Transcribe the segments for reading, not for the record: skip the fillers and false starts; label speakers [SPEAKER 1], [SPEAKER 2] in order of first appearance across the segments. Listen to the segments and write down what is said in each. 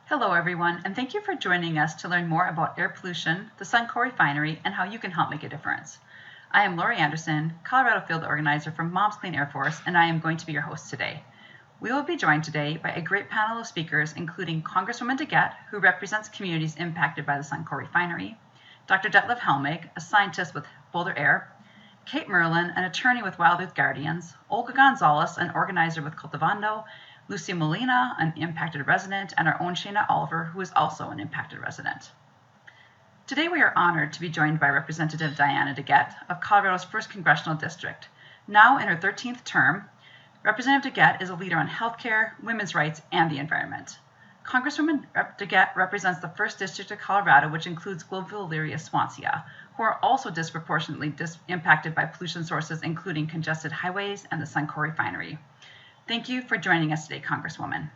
[SPEAKER 1] Hello everyone, and thank you for joining us to learn more about air pollution, the Suncor Refinery, and how you can help make a difference. I am Laurie Anderson, Colorado Field Organizer from Moms Clean Air Force, and I am going to be your host today. We will be joined today by a great panel of speakers, including Congresswoman DeGette, who represents communities impacted by the Suncor Refinery, Dr. Dutlov Helmig, a scientist with Boulder A.I.R, Kate Merlin, an attorney with WildEarth Guardians, Olga Gonzalez, an organizer with Cultivando, Molina, an impacted resident, and our own Shayna Oliver, who is also an impacted resident. Today we are honored to be joined by Representative Diana DeGette of Colorado's 1st Congressional District. Now in her 13th term, Representative DeGette is a leader on healthcare, women's rights, and the environment. Congresswoman DeGette represents the 1st District of Colorado, which includes Globeville, Elyria, Swansea, who are also disproportionately impacted by pollution sources, including congested highways and the Suncor Refinery. Thank you for joining us today, Congresswoman.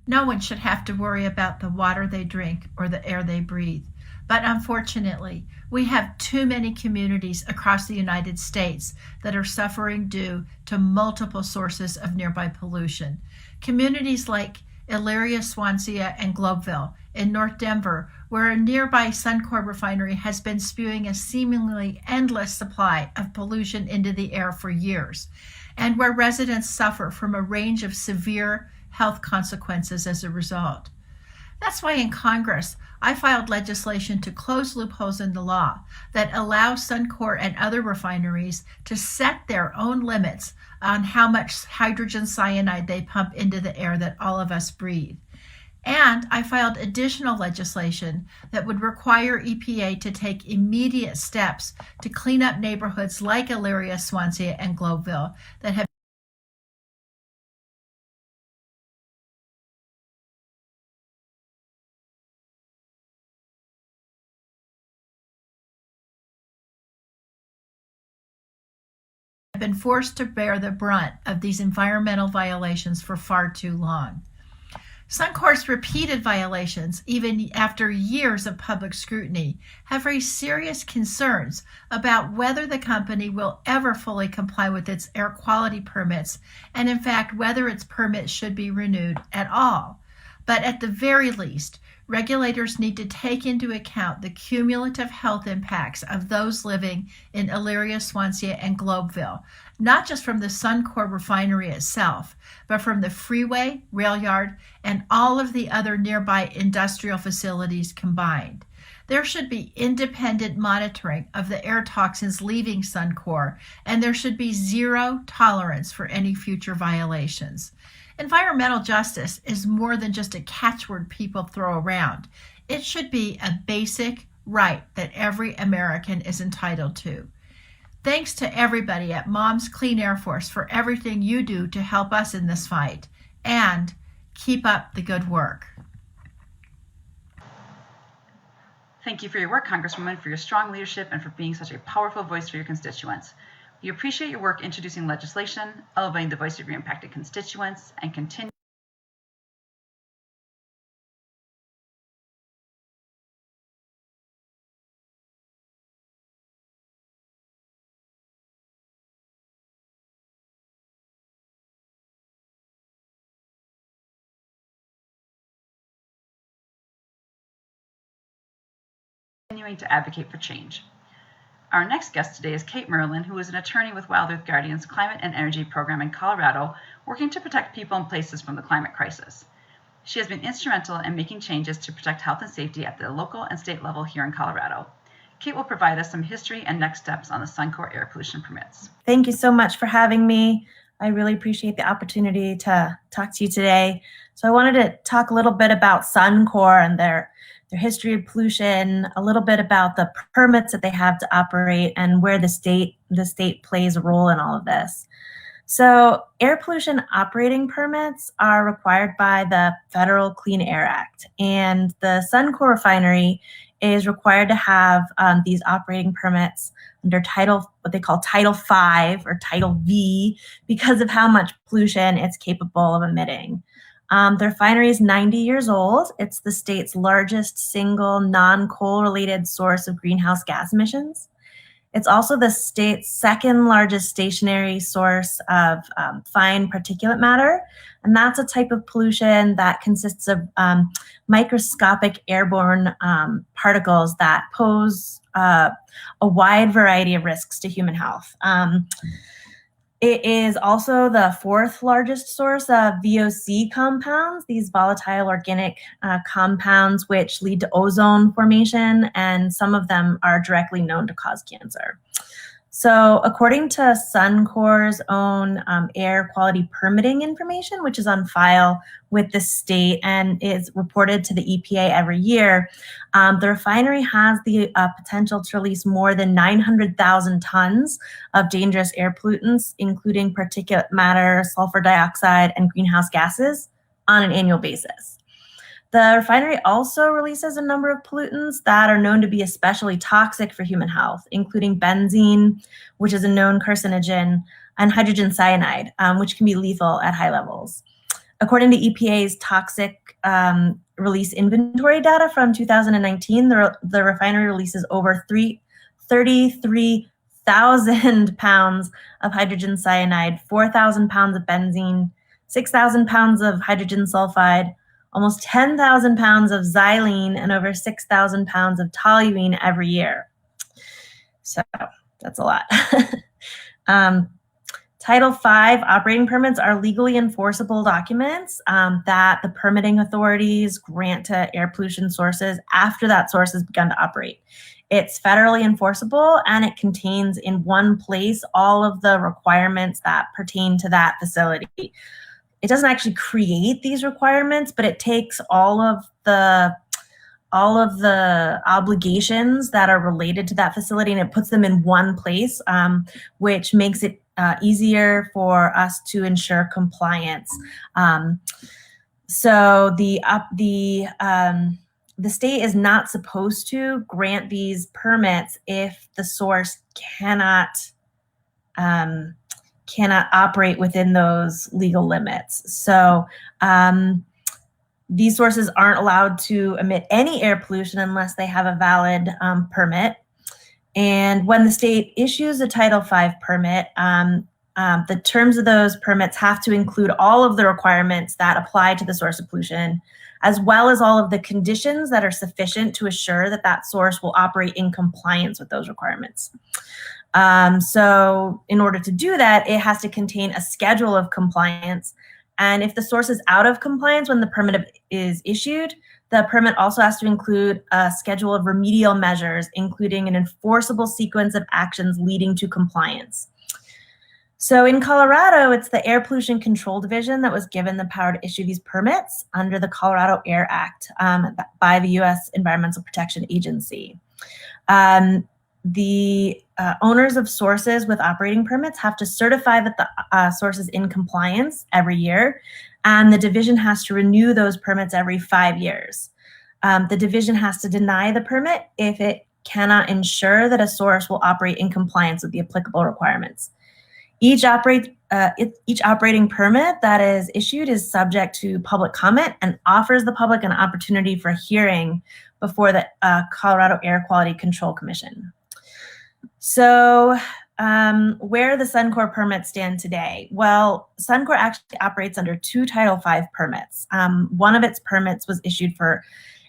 [SPEAKER 2] No one should have to worry about the water they drink or the air they breathe. But unfortunately, we have too many communities across the United States that are suffering due to multiple sources of nearby pollution. Communities like Elyria, Swansea, and Globeville in North Denver, where a nearby Suncor refinery has been spewing a seemingly endless supply of pollution into the air for years, and where residents suffer from a range of severe health consequences as a result. That's why in Congress, I filed legislation to close loopholes in the law that allow Suncor and other refineries to set their own limits on how much hydrogen cyanide they pump into the air that all of us breathe. And I filed additional legislation that would require EPA to take immediate steps to clean up neighborhoods like Elyria, Swansea, and Globeville that have been forced to bear the brunt of these environmental violations for far too long. Suncor's repeated violations, even after years of public scrutiny, have raised serious concerns about whether the company will ever fully comply with its air quality permits, and in fact, whether its permits should be renewed at all. But at the very least, regulators need to take into account the cumulative health impacts of those living in Elyria, Swansea, and Globeville, not just from the Suncor refinery itself, but from the freeway, rail yard, and all of the other nearby industrial facilities combined. There should be independent monitoring of the air toxins leaving Suncor, and there should be zero tolerance for any future violations. Environmental justice is more than just a catchword people throw around. It should be a basic right that every American is entitled to. Thanks to everybody at Moms Clean Air Force for everything you do to help us in this fight. And keep up the good work.
[SPEAKER 1] Thank you for your work, Congresswoman, for your strong leadership and for being such a powerful voice for your constituents. We appreciate your work introducing legislation, elevating the voice of your impacted constituents, and continuing to advocate for change. Our next guest today is Kate Merlin, who is an attorney with WildEarth Guardians Climate and Energy Program in Colorado, working to protect people and places from the climate crisis. She has been instrumental in making changes to protect health and safety at the local and state level here in Colorado. Kate will provide us some history and next steps on the Suncor air pollution permits.
[SPEAKER 3] Thank you so much for having me. I really appreciate the opportunity to talk to you today. So I wanted to talk a little bit about Suncor and their history of pollution, a little bit about the permits that they have to operate, and where the state plays a role in all of this. So air pollution operating permits are required by the Federal Clean Air Act, and the Suncor Refinery is required to have these operating permits under what they call Title V or Title V, because of how much pollution it's capable of emitting. The refinery is 90 years old. It's the state's largest single non-coal related source of greenhouse gas emissions. It's also the state's second largest stationary source of fine particulate matter, and that's a type of pollution that consists of microscopic airborne particles that pose a wide variety of risks to human health. It is also the fourth largest source of VOC compounds, these volatile organic compounds which lead to ozone formation, and some of them are directly known to cause cancer. So according to Suncor's own air quality permitting information, which is on file with the state and is reported to the EPA every year, the refinery has the potential to release more than 900,000 tons of dangerous air pollutants, including particulate matter, sulfur dioxide, and greenhouse gases on an annual basis. The refinery also releases a number of pollutants that are known to be especially toxic for human health, including benzene, which is a known carcinogen, and hydrogen cyanide, which can be lethal at high levels. According to EPA's toxic release inventory data from 2019, the refinery releases over 33,000 pounds of hydrogen cyanide, 4,000 pounds of benzene, 6,000 pounds of hydrogen sulfide, almost 10,000 pounds of xylene, and over 6,000 pounds of toluene every year. So that's a lot. Title V operating permits are legally enforceable documents that the permitting authorities grant to air pollution sources after that source has begun to operate. It's federally enforceable, and it contains in one place all of the requirements that pertain to that facility. It doesn't actually create these requirements, but it takes all of the obligations that are related to that facility and it puts them in one place, which makes it easier for us to ensure compliance. So the state is not supposed to grant these permits if the source cannot operate within those legal limits. So these sources aren't allowed to emit any air pollution unless they have a valid permit. And when the state issues a Title V permit, the terms of those permits have to include all of the requirements that apply to the source of pollution, as well as all of the conditions that are sufficient to assure that that source will operate in compliance with those requirements. So in order to do that, it has to contain a schedule of compliance. And if the source is out of compliance when the permit is issued, the permit also has to include a schedule of remedial measures, including an enforceable sequence of actions leading to compliance. So in Colorado, it's the Air Pollution Control Division that was given the power to issue these permits under the Colorado Air Act by the U.S. Environmental Protection Agency. The owners of sources with operating permits have to certify that the source is in compliance every year, and the division has to renew those permits every 5 years. The division has to deny the permit if it cannot ensure that a source will operate in compliance with the applicable requirements. Each operating permit that is issued is subject to public comment and offers the public an opportunity for hearing before the Colorado Air Quality Control Commission. So where the Suncor permits stand today? Well, Suncor actually operates under two Title V permits. One of its permits was issued for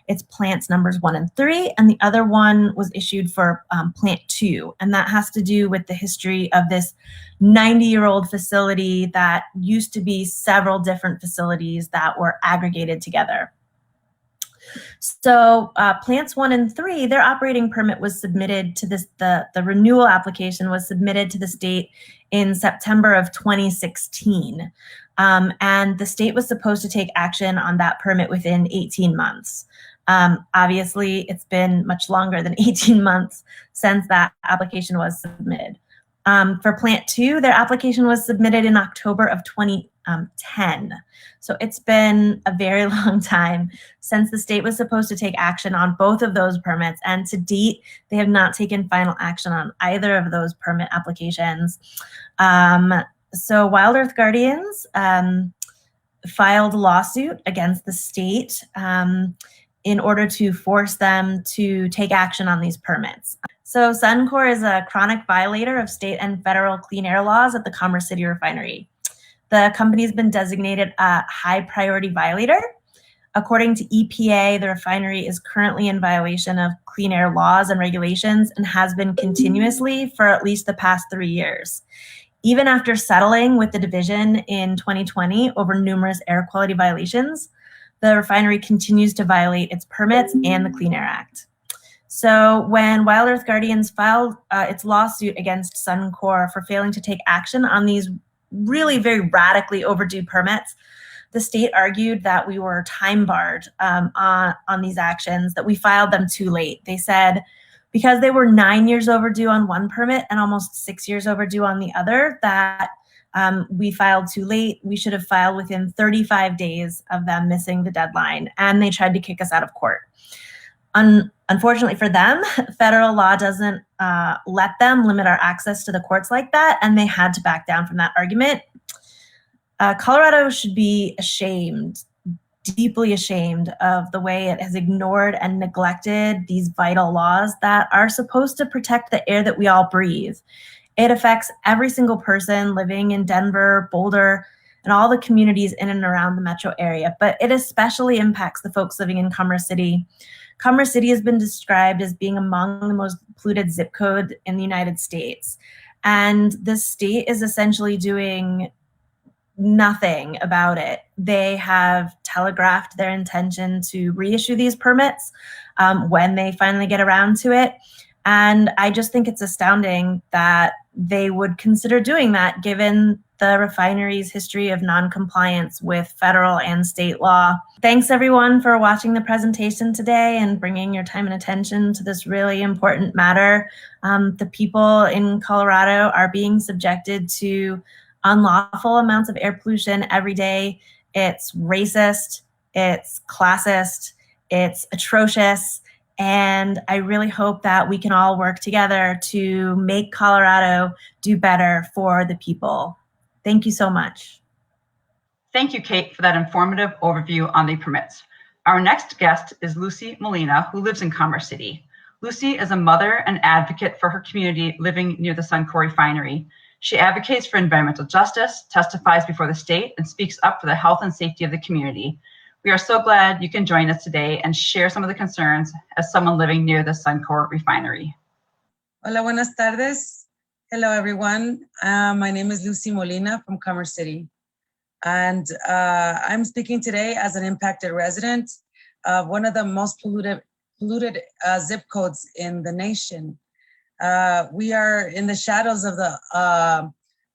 [SPEAKER 3] its plants numbers 1 and 3, and the other one was issued for plant 2. And that has to do with the history of this 90-year-old facility that used to be several different facilities that were aggregated together. So plants 1 and 3, their operating permit was submitted to this, the renewal application was submitted to the state in September of 2016. And the state was supposed to take action on that permit within 18 months. Obviously, it's been much longer than 18 months since that application was submitted. For Plant 2, their application was submitted in October of 2010. So it's been a very long time since the state was supposed to take action on both of those permits. And to date, they have not taken final action on either of those permit applications. So WildEarth Guardians filed a lawsuit against the state. in order to force them to take action on these permits. So Suncor is a chronic violator of state and federal clean air laws at the Commerce City Refinery. The company has been designated a high priority violator. According to EPA, the refinery is currently in violation of clean air laws and regulations and has been continuously for at least the past 3 years. Even after settling with the division in 2020 over numerous air quality violations, the refinery continues to violate its permits and the Clean Air Act. So when WildEarth Guardians filed its lawsuit against Suncor for failing to take action on these really very radically overdue permits, the state argued that we were time barred on these actions, that we filed them too late. They said because they were 9 years overdue on one permit and almost 6 years overdue on the other, that we filed too late. We should have filed within 35 days of them missing the deadline, and they tried to kick us out of court. Unfortunately for them, federal law doesn't let them limit our access to the courts like that, and they had to back down from that argument. Colorado should be ashamed, deeply ashamed of the way it has ignored and neglected these vital laws that are supposed to protect the air that we all breathe. It affects every single person living in Denver, Boulder, and all the communities in and around the metro area, but it especially impacts the folks living in Commerce City. Commerce City has been described as being among the most polluted zip code in the United States. And the state is essentially doing nothing about it. They have telegraphed their intention to reissue these permits when they finally get around to it. And I just think it's astounding that they would consider doing that given the refinery's history of non-compliance with federal and state law. Thanks everyone for watching the presentation today and bringing your time and attention to this really important matter. The people in Colorado are being subjected to unlawful amounts of air pollution every day. It's racist, it's classist, it's atrocious. And I really hope that we can all work together to make Colorado do better for the people. Thank you so much.
[SPEAKER 1] Thank you, Kate, for that informative overview on the permits. Our next guest is Lucy Molina, who lives in Commerce City. Lucy is a mother and advocate for her community living near the Suncor Refinery. She advocates for environmental justice, testifies before the state, and speaks up for the health and safety of the community. We are so glad you can join us today and share some of the concerns as someone living near the Suncor Refinery.
[SPEAKER 4] Hola, buenas tardes. Hello, everyone. My name is Lucy Molina from Commerce City. And I'm speaking today as an impacted resident of one of the most polluted zip codes in the nation. We are in the shadows of the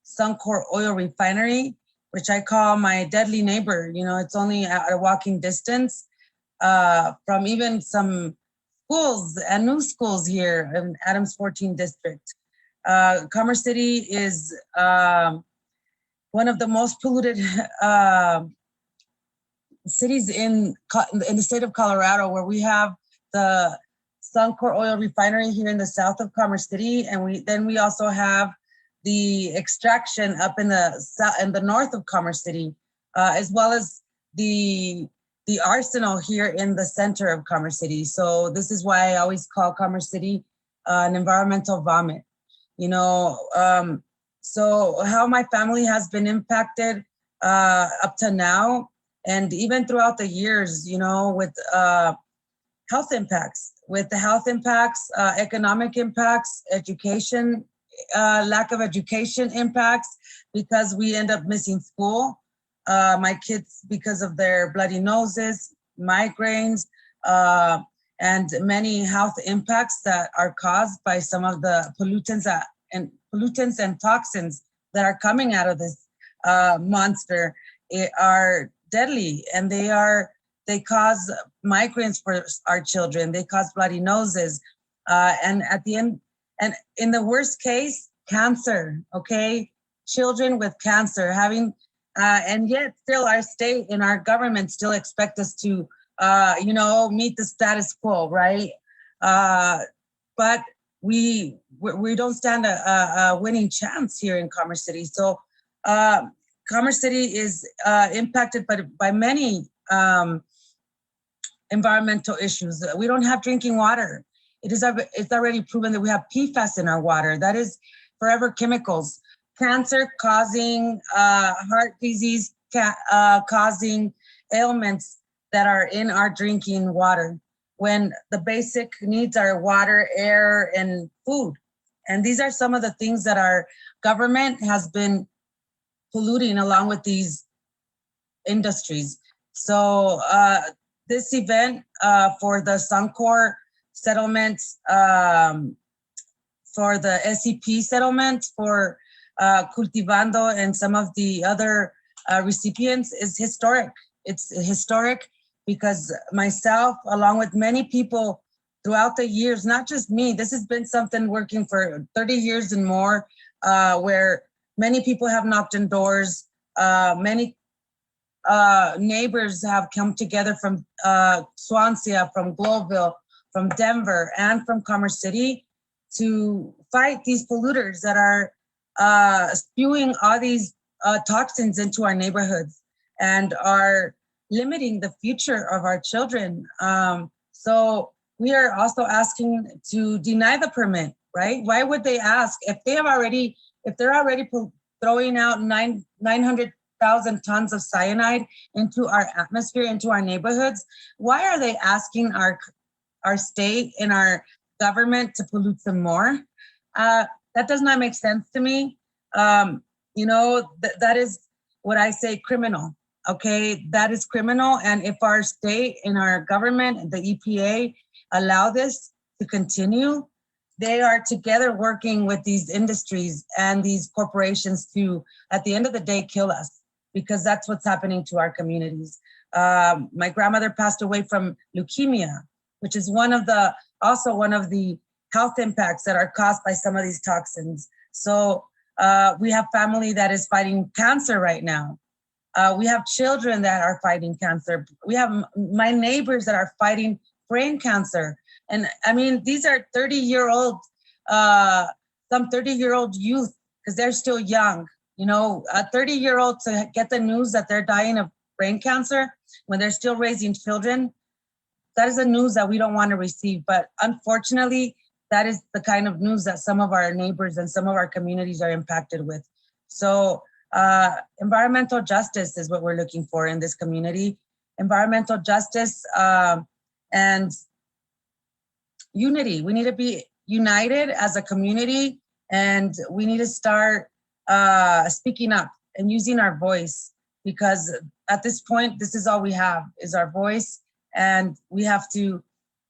[SPEAKER 4] Suncor oil refinery, which I call my deadly neighbor. You know, it's only at a walking distance from even some schools and new schools here in Adams 14 district. Commerce City is one of the most polluted cities in the state of Colorado, where we have the Suncor oil refinery here in the south of Commerce City, and we also have the extraction up in the north of Commerce City, as well as the arsenal here in the center of Commerce City. So this is why I always call Commerce City an environmental vomit. You know, so how my family has been impacted up to now, and even throughout the years, you know, with health impacts, economic impacts, education, lack of education impacts, because we end up missing school. My kids, because of their bloody noses, migraines, and many health impacts that are caused by some of the pollutants and toxins that are coming out of this monster are deadly, and they cause migraines for our children. They cause bloody noses, and at the end, and in the worst case, cancer. Okay, children with cancer having, and yet still our state and our government still expect us to, you know, meet the status quo, right? But we don't stand a winning chance here in Commerce City. So Commerce City is impacted by many environmental issues. We don't have drinking water. It's already proven that we have PFAS in our water. That is forever chemicals, cancer causing, heart disease causing ailments that are in our drinking water, when the basic needs are water, air, and food. And these are some of the things that our government has been polluting along with these industries. So this event for the Suncor settlement, for the SEP settlement, for Cultivando and some of the other recipients is historic. It's historic because myself, along with many people throughout the years, not just me, this has been something working for 30 years and more, where many people have knocked on doors, many neighbors have come together from Swansea, from Globeville, from Denver, and from Commerce City to fight these polluters that are spewing all these toxins into our neighborhoods and are limiting the future of our children. So we are also asking to deny the permit, right? Why would they ask if they're already throwing out 900,000 tons of cyanide into our atmosphere, into our neighborhoods? Why are they asking our state and our government to pollute some more? That does not make sense to me. That is what I say, criminal. Okay, that is criminal. And if our state and our government, the EPA, allow this to continue, they are together working with these industries and these corporations to, at the end of the day, kill us, because that's what's happening to our communities. My grandmother passed away from leukemia, which is also one of the health impacts that are caused by some of these toxins. So we have family that is fighting cancer right now. We have children that are fighting cancer. We have my neighbors that are fighting brain cancer. And I mean, these are 30-year-old, some 30-year-old youth, because they're still young. A 30-year-old to get the news that they're dying of brain cancer when they're still raising children, that is the news that we don't want to receive. But unfortunately, that is the kind of news that some of our neighbors and some of our communities are impacted with. So environmental justice is what we're looking for in this community. Environmental justice and unity. We need to be united as a community, and we need to start speaking up and using our voice, because at this point, this is all we have is our voice, and we have to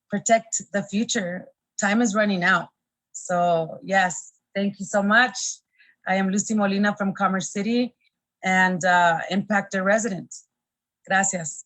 [SPEAKER 4] protect the future. Time is running out. So yes, thank you so much. I am Lucy Molina from Commerce City and Impactor resident. Gracias.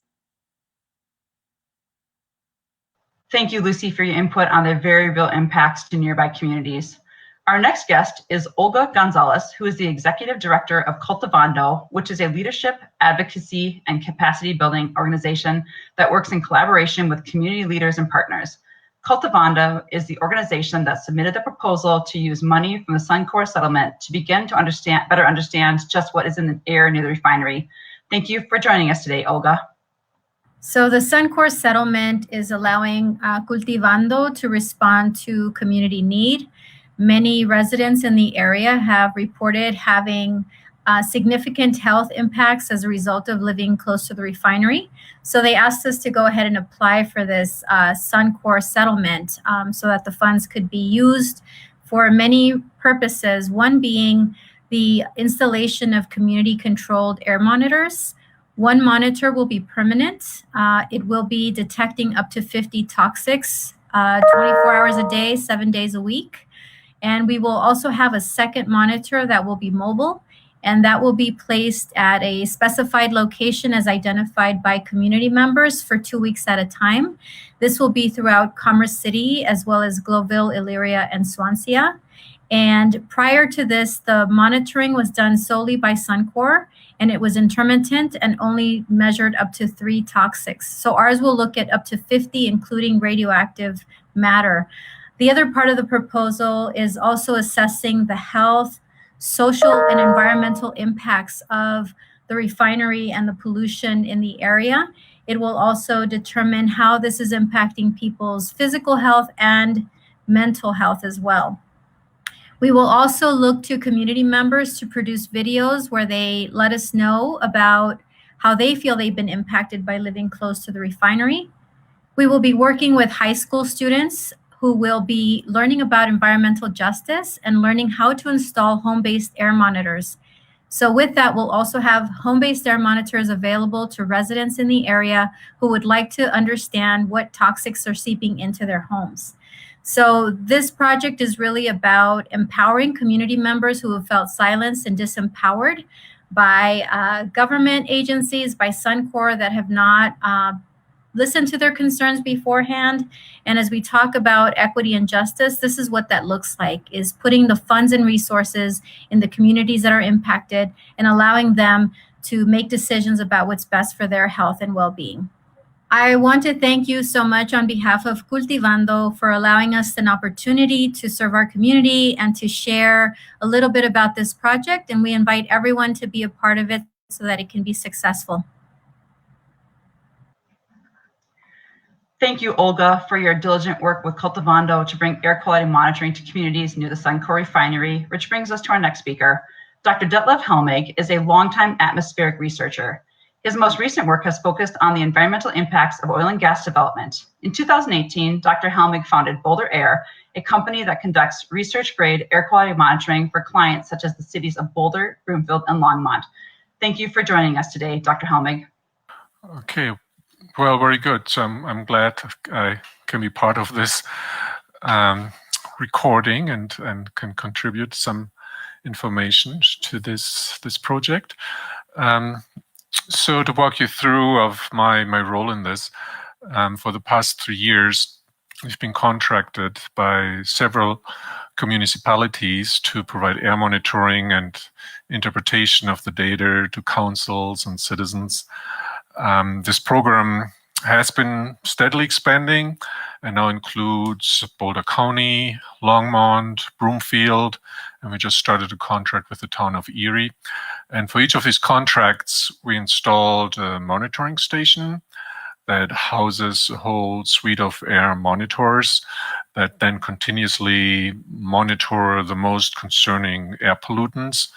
[SPEAKER 1] Thank you, Lucy, for your input on the very real impacts to nearby communities. Our next guest is Olga Gonzalez, who is the Executive Director of Cultivando, which is a leadership, advocacy, and capacity building organization that works in collaboration with community leaders and partners. Cultivando is the organization that submitted the proposal to use money from the Suncor settlement to begin to better understand just what is in the air near the refinery. Thank you for joining us today, Olga.
[SPEAKER 5] So the Suncor settlement is allowing Cultivando to respond to community need. Many residents in the area have reported having significant health impacts as a result of living close to the refinery. So they asked us to go ahead and apply for this Suncor settlement so that the funds could be used for many purposes, one being the installation of community-controlled air monitors. One monitor will be permanent. It will be detecting up to 50 toxics 24 hours a day, 7 days a week. And we will also have a second monitor that will be mobile, and that will be placed at a specified location as identified by community members for 2 weeks at a time. This will be throughout Commerce City, as well as Globeville, Elyria, and Swansea. And prior to this, the monitoring was done solely by Suncor, and it was intermittent and only measured up to 3 toxics. So ours will look at up to 50, including radioactive matter. The other part of the proposal is also assessing the health, social, and environmental impacts of the refinery and the pollution in the area. It will also determine how this is impacting people's physical health and mental health as well. We will also look to community members to produce videos where they let us know about how they feel they've been impacted by living close to the refinery. We will be working with high school students who will be learning about environmental justice and learning how to install home-based air monitors. So with that, we'll also have home-based air monitors available to residents in the area who would like to understand what toxics are seeping into their homes. So this project is really about empowering community members who have felt silenced and disempowered by government agencies, by Suncor that have not listened to their concerns beforehand. And as we talk about equity and justice, this is what that looks like, is putting the funds and resources in the communities that are impacted and allowing them to make decisions about what's best for their health and well-being. I want to thank you so much on behalf of Cultivando for allowing us an opportunity to serve our community and to share a little bit about this project. And we invite everyone to be a part of it so that it can be successful.
[SPEAKER 1] Thank you, Olga, for your diligent work with Cultivando to bring air quality monitoring to communities near the Suncor Refinery, which brings us to our next speaker. Dr. Dutlov Helmig is a longtime atmospheric researcher. His most recent work has focused on the environmental impacts of oil and gas development. In 2018, Dr. Helmig founded Boulder A.I.R, a company that conducts research-grade air quality monitoring for clients such as the cities of Boulder, Broomfield, and Longmont. Thank you for joining us today, Dr. Helmig.
[SPEAKER 6] Okay. Well, very good. So I'm glad I can be part of this recording and can contribute some information to this project. So to walk you through of my role in this, for the past 3 years, we've been contracted by several municipalities to provide air monitoring and interpretation of the data to councils and citizens. This program has been steadily expanding and now includes Boulder County, Longmont, Broomfield, and we just started a contract with the town of Erie. And for each of these contracts, we installed a monitoring station that houses a whole suite of air monitors that then continuously monitor the most concerning air pollutants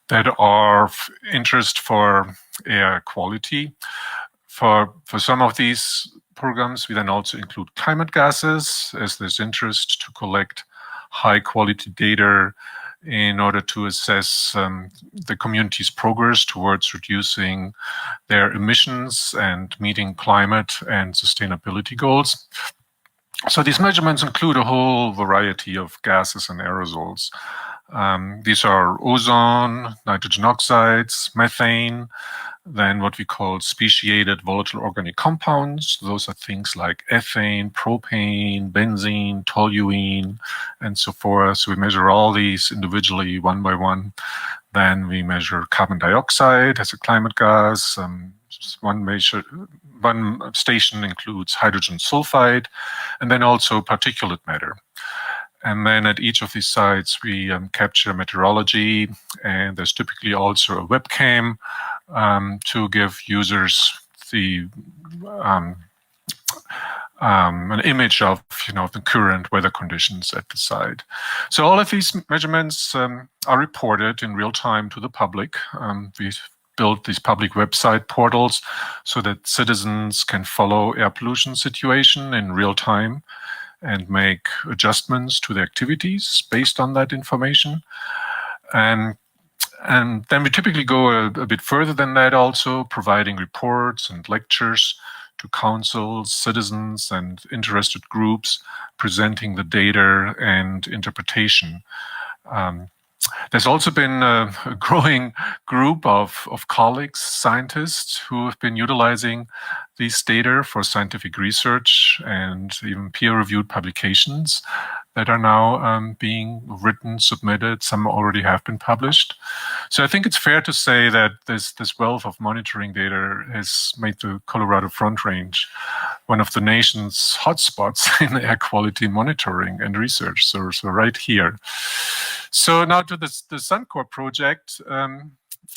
[SPEAKER 6] that are of interest for air quality. For some of these programs, we then also include climate gases, as there's interest to collect high quality data in order to assess the community's progress towards reducing their emissions and meeting climate and sustainability goals. So these measurements include a whole variety of gases and aerosols. These are ozone, nitrogen oxides, methane, then what we call speciated volatile organic compounds. Those are things like ethane, propane, benzene, toluene, and so forth. So we measure all these individually one by one. Then we measure carbon dioxide as a climate gas. One station includes hydrogen sulfide, and then also particulate matter. And then at each of these sites, we capture meteorology, and there's typically also a webcam to give users the an image of the current weather conditions at the site. So all of these measurements are reported in real time to the public. We built these public website portals so that citizens can follow air pollution situation in real time and make adjustments to their activities based on that information. And then we typically go a bit further than that, also providing reports and lectures to councils, citizens, and interested groups, presenting the data and interpretation. There's also been a growing group of colleagues, scientists, who have been utilizing these data for scientific research and even peer-reviewed publications that are now being written, submitted. Some already have been published. So I think it's fair to say that this wealth of monitoring data has made the Colorado Front Range one of the nation's hotspots in air quality monitoring and research. So right here. So now to the Suncor project.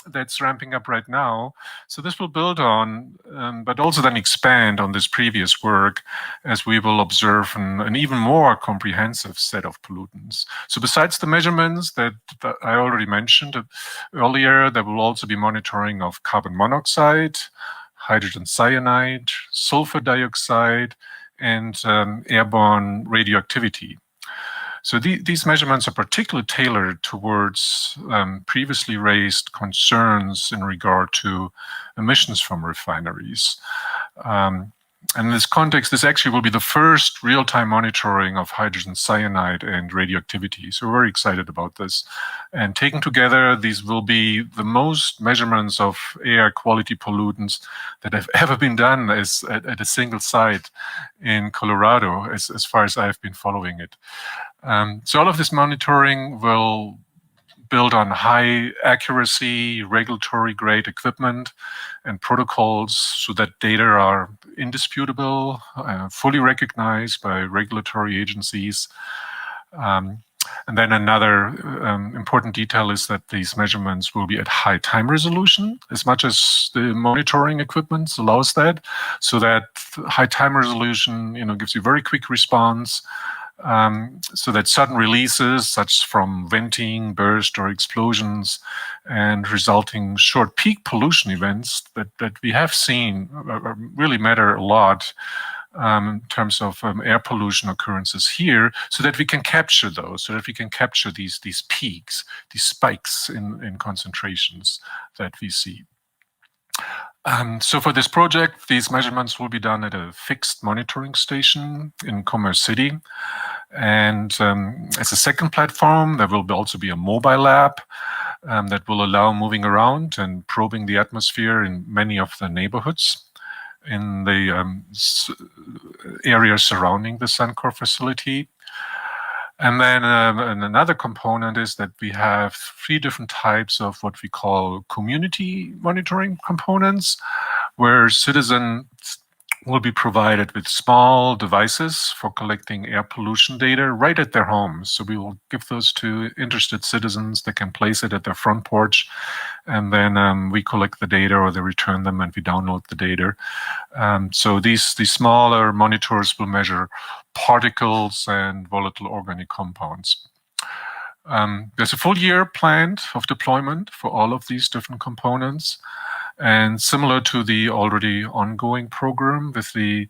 [SPEAKER 6] that's ramping up right now. So this will build on, but also then expand on this previous work as we will observe an even more comprehensive set of pollutants. So besides the measurements that I already mentioned earlier, there will also be monitoring of carbon monoxide, hydrogen cyanide, sulfur dioxide, and airborne radioactivity. So these measurements are particularly tailored towards previously raised concerns in regard to emissions from refineries. And in this context, this actually will be the first real-time monitoring of hydrogen cyanide and radioactivity. So we're very excited about this. And taken together, these will be the most measurements of air quality pollutants that have ever been done at a single site in Colorado, as far as I've been following it. So all of this monitoring will build on high accuracy, regulatory grade equipment and protocols so that data are indisputable, fully recognized by regulatory agencies. And then another important detail is that these measurements will be at high time resolution, as much as the monitoring equipment allows that, so that high time resolution, gives you very quick response. So that sudden releases, such from venting, burst, or explosions, and resulting short peak pollution events that we have seen really matter a lot in terms of air pollution occurrences here, so that we can capture those, so that we can capture these peaks, these spikes in concentrations that we see. So for this project, these measurements will be done at a fixed monitoring station in Commerce City. And as a second platform, there will also be a mobile lab that will allow moving around and probing the atmosphere in many of the neighborhoods in the areas surrounding the Suncor facility. And then another component is that we have 3 different types of what we call community monitoring components, where citizens will be provided with small devices for collecting air pollution data right at their homes. So we will give those to interested citizens. They can place it at their front porch, and then we collect the data, or they return them and we download the data. So these smaller monitors will measure particles and volatile organic compounds. There's a full year planned of deployment for all of these different components. And similar to the already ongoing program with the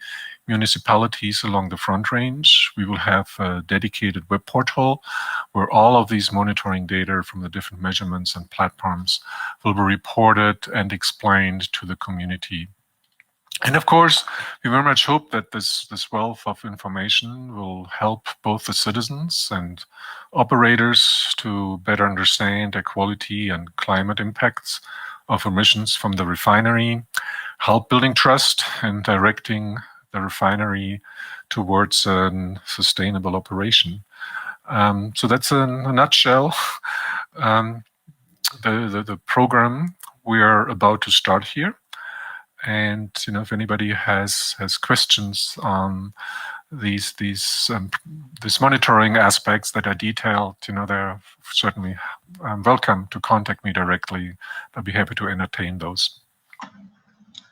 [SPEAKER 6] municipalities along the Front Range, we will have a dedicated web portal where all of these monitoring data from the different measurements and platforms will be reported and explained to the community. And of course, we very much hope that this wealth of information will help both the citizens and operators to better understand air quality and climate impacts of emissions from the refinery, help building trust and directing the refinery towards a sustainable operation. So that's in a nutshell the program we are about to start here. And if anybody has questions on these monitoring aspects that are detailed, they're certainly welcome to contact me directly. I'll be happy to entertain those.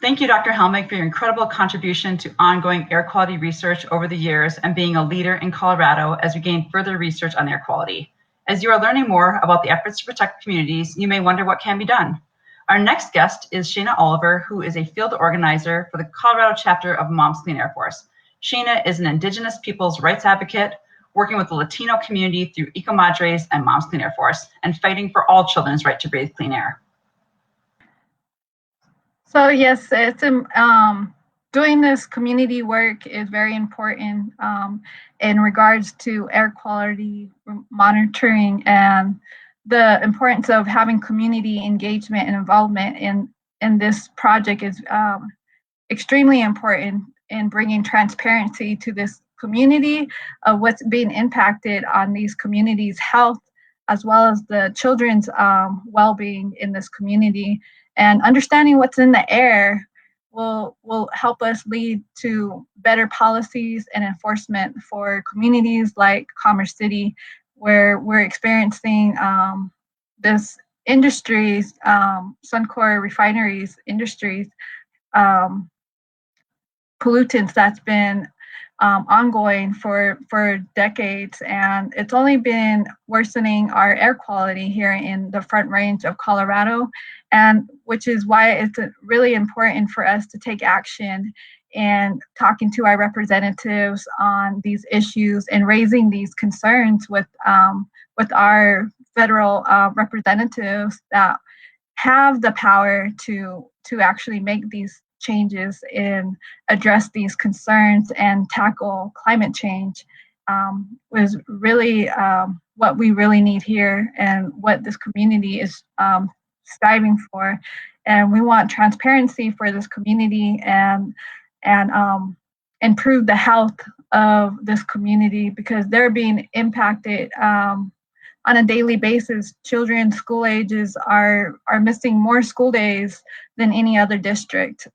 [SPEAKER 1] Thank you, Dr. Helmig, for your incredible contribution to ongoing air quality research over the years and being a leader in Colorado as we gain further research on air quality. As you are learning more about the efforts to protect communities, you may wonder what can be done. Our next guest is Shayna Oliver, who is a field organizer for the Colorado chapter of Moms Clean Air Force. Shayna is an Indigenous people's rights advocate, working with the Latino community through Eco Madres and Moms Clean Air Force, and fighting for all children's right to breathe clean air.
[SPEAKER 7] So yes, it's doing this community work is very important in regards to air quality monitoring, and the importance of having community engagement and involvement in this project is extremely important in bringing transparency to this community of what's being impacted on these communities' health, as well as the children's well-being in this community. And understanding what's in the air will help us lead to better policies and enforcement for communities like Commerce City, where we're experiencing this industries, Suncor Refineries industries, pollutants that's been ongoing for decades, and it's only been worsening our air quality here in the Front Range of Colorado, and which is why it's really important for us to take action and talking to our representatives on these issues and raising these concerns with our federal representatives that have the power to actually make these changes and address these concerns and tackle climate change was really what we really need here and what this community is striving for. And we want transparency for this community and improve the health of this community because they're being impacted on a daily basis. Children school ages are missing more school days than any other district.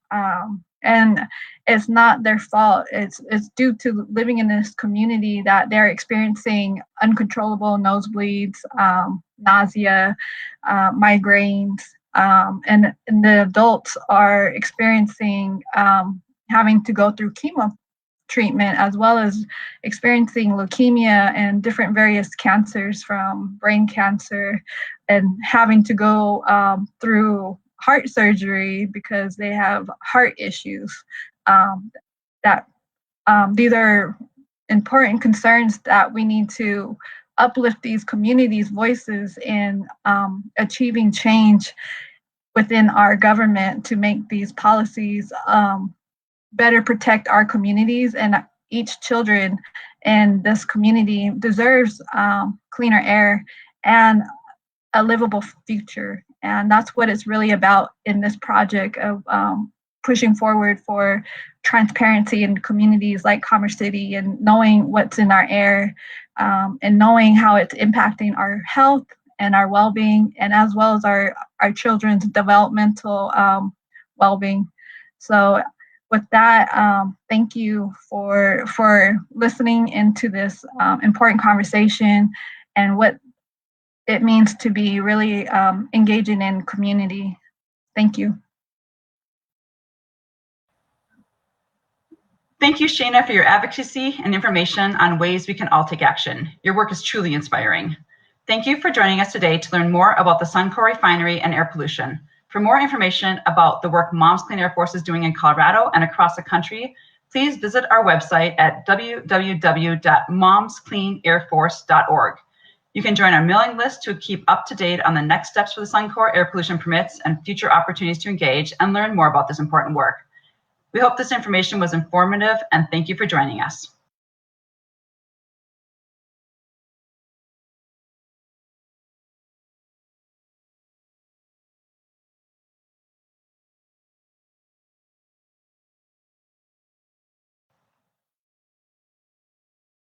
[SPEAKER 7] And it's not their fault. It's due to living in this community that they're experiencing uncontrollable nosebleeds, nausea, migraines, and the adults are experiencing having to go through chemo treatment as well as experiencing leukemia and different various cancers from brain cancer and having to go through heart surgery because they have heart issues. These are important concerns that we need to uplift these communities' voices in achieving change within our government to make these policies better protect our communities, and each children in this community deserves cleaner air and a livable future. And that's what it's really about in this project of pushing forward for transparency in communities like Commerce City and knowing what's in our air and knowing how it's impacting our health and our well-being, and as well as our children's developmental well-being. So with that, thank you for listening into this important conversation and what it means to be really engaging in community. Thank you.
[SPEAKER 1] Thank you, Shayna, for your advocacy and information on ways we can all take action. Your work is truly inspiring. Thank you for joining us today to learn more about the Suncor Refinery and air pollution. For more information about the work Moms Clean Air Force is doing in Colorado and across the country, please visit our website at www.momscleanairforce.org. You can join our mailing list to keep up to date on the next steps for the Suncor air pollution permits and future opportunities to engage and learn more about this important work. We hope this information was informative, and thank you for joining us.